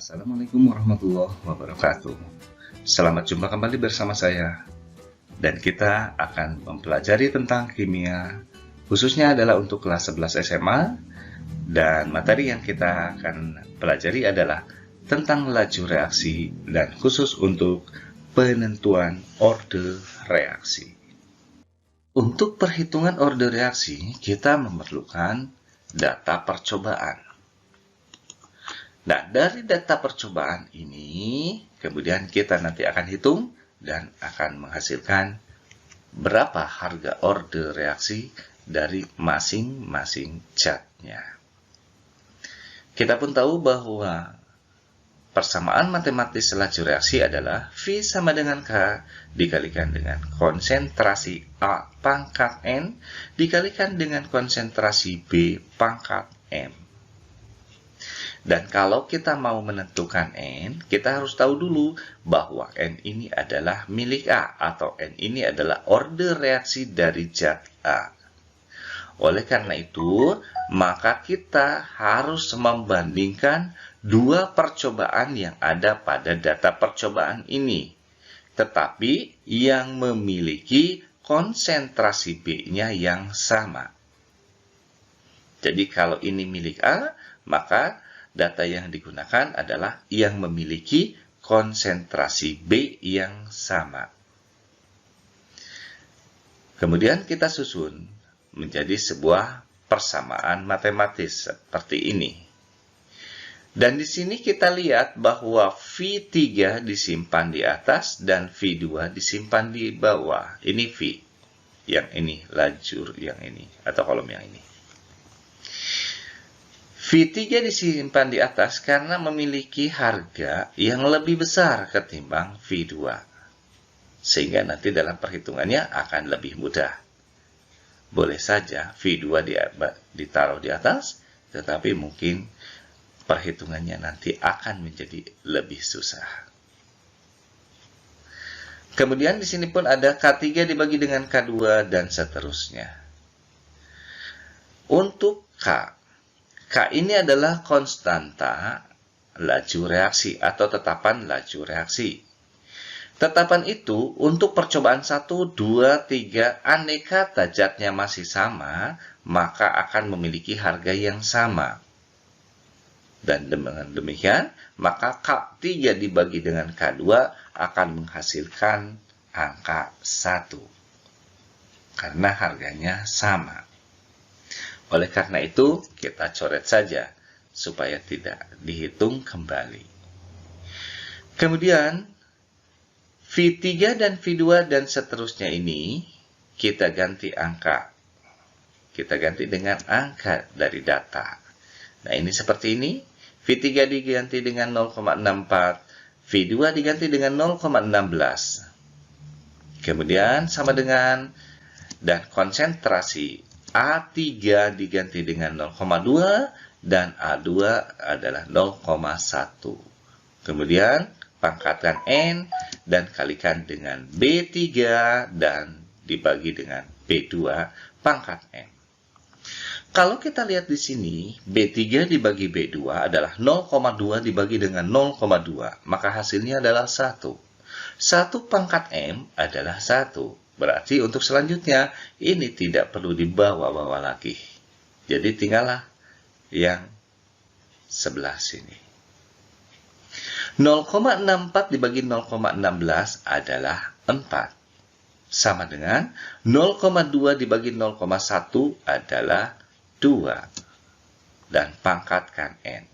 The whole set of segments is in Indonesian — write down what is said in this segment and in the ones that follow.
Assalamualaikum warahmatullahi wabarakatuh. Selamat jumpa kembali bersama saya. Dan kita akan mempelajari tentang kimia, khususnya adalah untuk kelas 11 SMA. Dan materi yang kita akan pelajari adalah tentang laju reaksi dan khusus untuk penentuan orde reaksi. Untuk perhitungan orde reaksi, kita memerlukan data percobaan. Nah, dari data percobaan ini, kemudian kita nanti akan hitung dan akan menghasilkan berapa harga orde reaksi dari masing-masing zatnya. Kita pun tahu bahwa persamaan matematis laju reaksi adalah V sama dengan K dikalikan dengan konsentrasi A pangkat N dikalikan dengan konsentrasi B pangkat M. Dan kalau kita mau menentukan N, kita harus tahu dulu bahwa N ini adalah milik A, atau N ini adalah orde reaksi dari zat A. Oleh karena itu, maka kita harus membandingkan dua percobaan yang ada pada data percobaan ini, tetapi yang memiliki konsentrasi B-nya yang sama. Jadi kalau ini milik A, maka data yang digunakan adalah yang memiliki konsentrasi B yang sama. Kemudian kita susun menjadi sebuah persamaan matematis seperti ini. Dan di sini kita lihat bahwa V3 disimpan di atas dan V2 disimpan di bawah. Ini V, yang ini lajur yang ini, atau kolom yang ini. V3 disimpan di atas karena memiliki harga yang lebih besar ketimbang V2. Sehingga nanti dalam perhitungannya akan lebih mudah. Boleh saja V2 ditaruh di atas, tetapi mungkin perhitungannya nanti akan menjadi lebih susah. Kemudian di sini pun ada K3 dibagi dengan K2 dan seterusnya. Untuk K ini adalah konstanta laju reaksi atau tetapan laju reaksi. Tetapan itu untuk percobaan 1, 2, 3, aneka zatnya masih sama, maka akan memiliki harga yang sama. Dan dengan demikian, maka K3 dibagi dengan K2 akan menghasilkan angka 1. Karena harganya sama. Oleh karena itu, kita coret saja supaya tidak dihitung kembali. Kemudian, V3 dan V2 dan seterusnya ini, kita ganti angka. Kita ganti dengan angka dari data. Nah, ini seperti ini. V3 diganti dengan 0,64. V2 diganti dengan 0,16. Kemudian, sama dengan, dan konsentrasi A3 diganti dengan 0,2 dan A2 adalah 0,1. Kemudian pangkatkan N dan kalikan dengan B3 dan dibagi dengan B2 pangkat M. Kalau kita lihat di sini, B3 dibagi B2 adalah 0,2 dibagi dengan 0,2, maka hasilnya adalah 1. 1 pangkat M adalah 1. Berarti untuk selanjutnya, ini tidak perlu dibawa-bawa lagi. Jadi tinggallah yang sebelah sini. 0,64 dibagi 0,16 adalah 4. Sama dengan 0,2 dibagi 0,1 adalah 2. Dan pangkatkan N.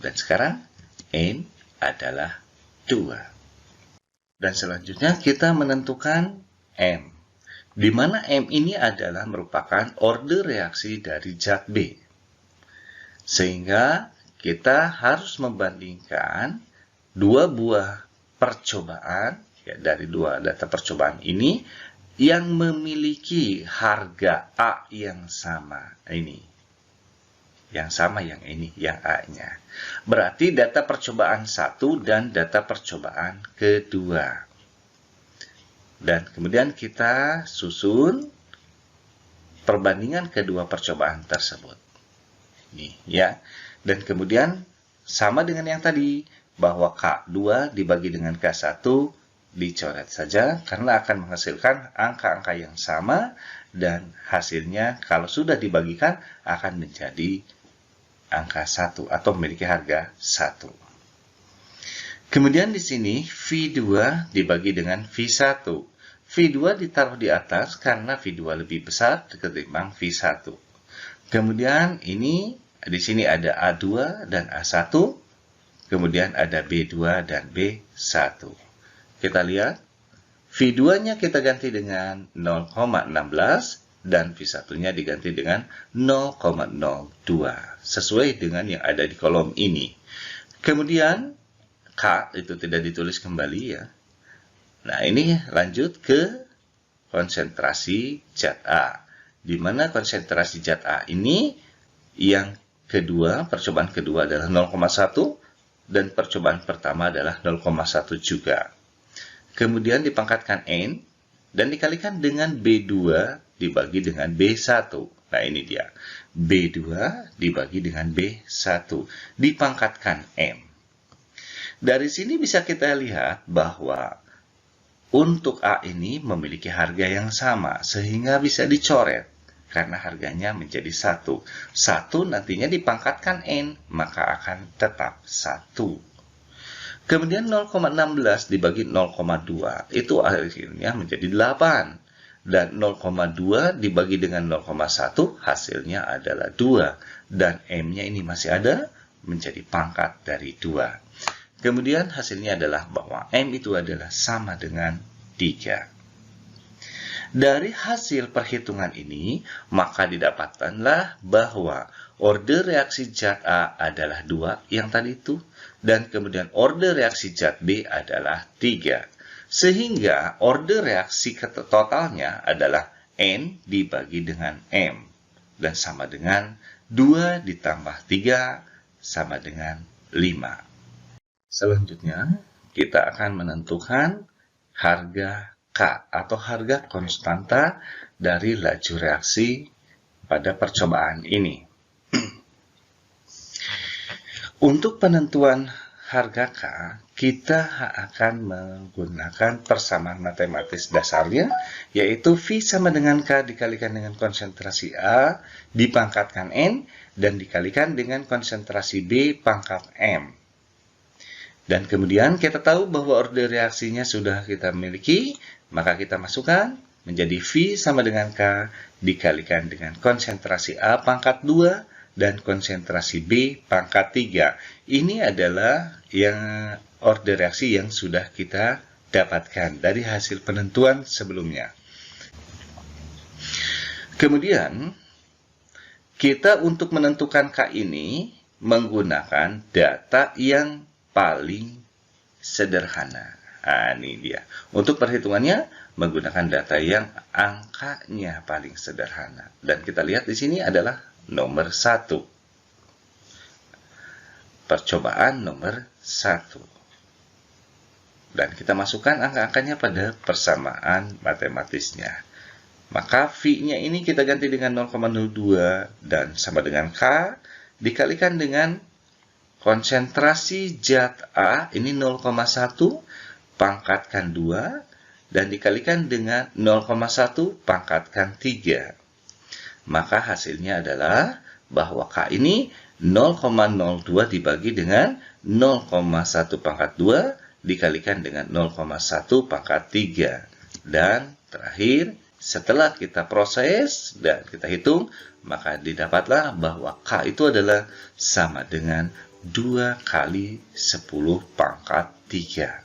Dan sekarang, N adalah 2. Dan selanjutnya kita menentukan M, di mana M ini adalah merupakan orde reaksi dari zat B. Sehingga kita harus membandingkan dua buah percobaan, ya, dari dua data percobaan ini, yang memiliki harga A yang sama. Ini. Yang sama yang ini, yang A-nya. Berarti data percobaan 1 dan data percobaan kedua. Dan kemudian kita susun perbandingan kedua percobaan tersebut. Nih, ya. Dan kemudian sama dengan yang tadi, bahwa K2 dibagi dengan K1 dicoret saja karena akan menghasilkan angka-angka yang sama dan hasilnya kalau sudah dibagikan akan menjadi angka 1 atau memiliki harga 1. Kemudian di sini V2 dibagi dengan V1. V2 ditaruh di atas karena V2 lebih besar ketimbang V1. Kemudian ini di sini ada A2 dan A1. Kemudian ada B2 dan B1. Kita lihat, V2-nya kita ganti dengan 0,16 dan V1-nya diganti dengan 0,02 sesuai dengan yang ada di kolom ini. Kemudian K itu tidak ditulis kembali ya. Nah, ini lanjut ke konsentrasi zat A. Di mana konsentrasi zat A ini yang kedua, percobaan kedua adalah 0,1 dan percobaan pertama adalah 0,1 juga. Kemudian dipangkatkan N dan dikalikan dengan B2 dibagi dengan B1. Nah, ini dia. B2 dibagi dengan B1 dipangkatkan M. Dari sini bisa kita lihat bahwa untuk A ini memiliki harga yang sama, sehingga bisa dicoret, karena harganya menjadi 1. 1 nantinya dipangkatkan N, maka akan tetap 1. Kemudian 0,16 dibagi 0,2, itu akhirnya menjadi 8. Dan 0,2 dibagi dengan 0,1, hasilnya adalah 2. Dan M-nya ini masih ada, menjadi pangkat dari 2. Kemudian hasilnya adalah bahwa M itu adalah sama dengan 3. Dari hasil perhitungan ini, maka didapatkanlah bahwa order reaksi zat A adalah 2 yang tadi itu, dan kemudian order reaksi zat B adalah 3. Sehingga order reaksi totalnya adalah N dibagi dengan M, dan sama dengan 2 ditambah 3 sama dengan 5. Selanjutnya, kita akan menentukan harga K atau harga konstanta dari laju reaksi pada percobaan ini. Untuk penentuan harga K, kita akan menggunakan persamaan matematis dasarnya, yaitu V sama dengan K dikalikan dengan konsentrasi A dipangkatkan N dan dikalikan dengan konsentrasi B pangkat M. Dan kemudian kita tahu bahwa order reaksinya sudah kita miliki, maka kita masukkan menjadi V sama dengan K dikalikan dengan konsentrasi A pangkat 2 dan konsentrasi B pangkat 3. Ini adalah yang order reaksi yang sudah kita dapatkan dari hasil penentuan sebelumnya. Kemudian, kita untuk menentukan K ini menggunakan data yang paling sederhana. Nah, ini dia. Untuk perhitungannya menggunakan data yang angkanya paling sederhana. Dan kita lihat di sini adalah nomor 1. Percobaan nomor 1. Dan kita masukkan angka-angkanya pada persamaan matematisnya. Maka V-nya ini kita ganti dengan 0,02 dan sama dengan K dikalikan dengan konsentrasi zat A ini 0,1 pangkatkan 2 dan dikalikan dengan 0,1 pangkatkan 3. Maka hasilnya adalah bahwa K ini 0,02 dibagi dengan 0,1 pangkat 2 dikalikan dengan 0,1 pangkat 3. Dan terakhir, setelah kita proses dan kita hitung, maka didapatlah bahwa K itu adalah sama dengan 2 kali 10 pangkat 3.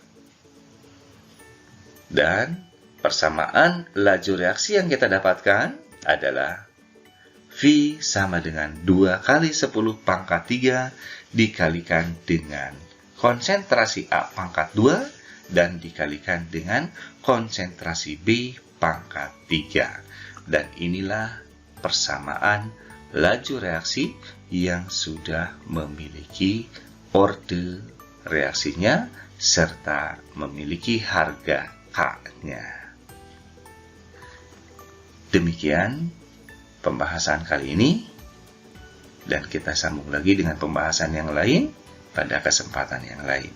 Dan persamaan laju reaksi yang kita dapatkan adalah V sama dengan 2 kali 10 pangkat 3 dikalikan dengan konsentrasi A pangkat 2 dan dikalikan dengan konsentrasi B pangkat 3. Dan inilah persamaan laju reaksi yang sudah memiliki orde reaksinya serta memiliki harga K-nya. Demikian pembahasan kali ini, dan kita sambung lagi dengan pembahasan yang lain pada kesempatan yang lain.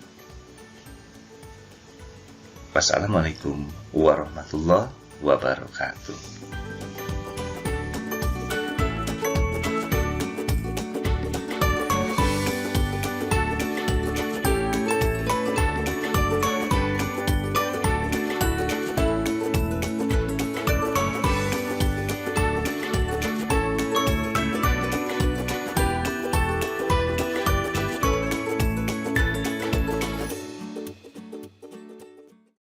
Wassalamualaikum warahmatullahi wabarakatuh.